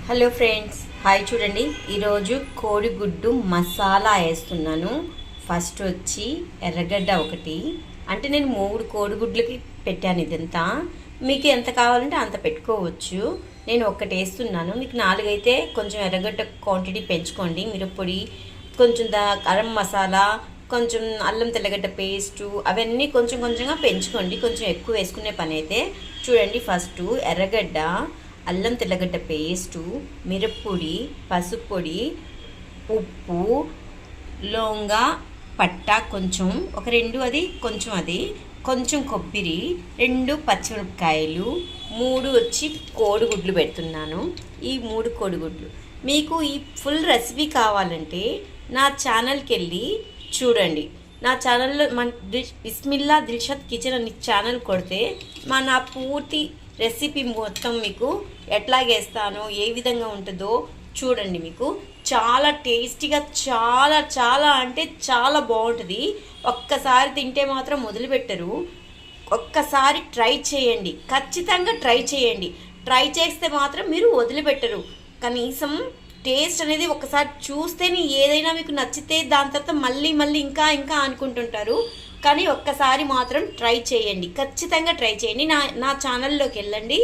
Hello friends, hi. చూడండి, ఈరోజు కోడిగుడ్డు మసాలా వేస్తున్నాను. ఫస్ట్ వచ్చి ఎర్రగడ్డ ఒకటి, అంటే నేను 3 కోడిగుడ్లకి పెట్టాను. ఇదంతా మీకు ఎంత కావాలంటే అంత పెట్టుకోవచ్చు. నేను ఒక్కటి వేస్తున్నాను. మీకు 4 అయితే కొంచెం ఎర్రగడ్డ క్వాంటిటీ పెంచుకోండి. మిరప్పొడి, కొంచెం గరం మసాలా, కొంచెం అల్లం తెల్లగడ్డ పేస్టు, అవన్నీ కొంచెం కొంచెంగా పెంచుకోండి. కొంచెం ఎక్కువ వేసుకునే పని అయితే. చూడండి, ఫస్ట్ ఎర్రగడ్డ, అల్లం తెల్లగడ్డ పేస్టు, మిరప్పొడి, పసుపు పొడి, ఉప్పు, లవంగ పట్ట కొంచెం, ఒక 2 అది కొంచెం, అది కొంచెం కొబ్బరి, 2 పచ్చిమిరపకాయలు, 3 వచ్చి కోడిగుడ్లు పెడుతున్నాను. ఈ 3 కోడిగుడ్లు. మీకు ఈ ఫుల్ రెసిపీ కావాలంటే నా ఛానల్కి వెళ్ళి చూడండి. నా ఛానల్లో బిస్మిల్లా దిల్షద్ కిచెన్ అని ఛానల్ కొడితే నా పూర్తి రెసిపీ మొత్తం మీకు ఎట్లాగేస్తానో, ఏ విధంగా ఉంటుందో చూడండి. మీకు చాలా టేస్టీగా, చాలా చాలా అంటే చాలా బాగుంటుంది. ఒక్కసారి తింటే మాత్రం వదిలిపెట్టరు. ఒక్కసారి ట్రై చేయండి, ఖచ్చితంగా ట్రై చేయండి. ట్రై చేస్తే మాత్రం మీరు వదిలిపెట్టరు. కనీసం టేస్ట్ అనేది ఒకసారి చూస్తేనే ఏదైనా మీకు నచ్చితే దాని తర్వాత మళ్ళీ మళ్ళీ ఇంకా ఇంకా అనుకుంటుంటారు. కానీ ఒక్కసారి మాత్రం ట్రై చేయండి, ఖచ్చితంగా ట్రై చేయండి. నా ఛానల్లోకి వెళ్ళండి,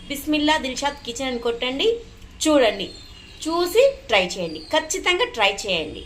బిస్మిల్లా దిల్షద్ కిచెన్ అని కొట్టండి, చూడండి, చూసి ట్రై చేయండి, ఖచ్చితంగా ట్రై చేయండి.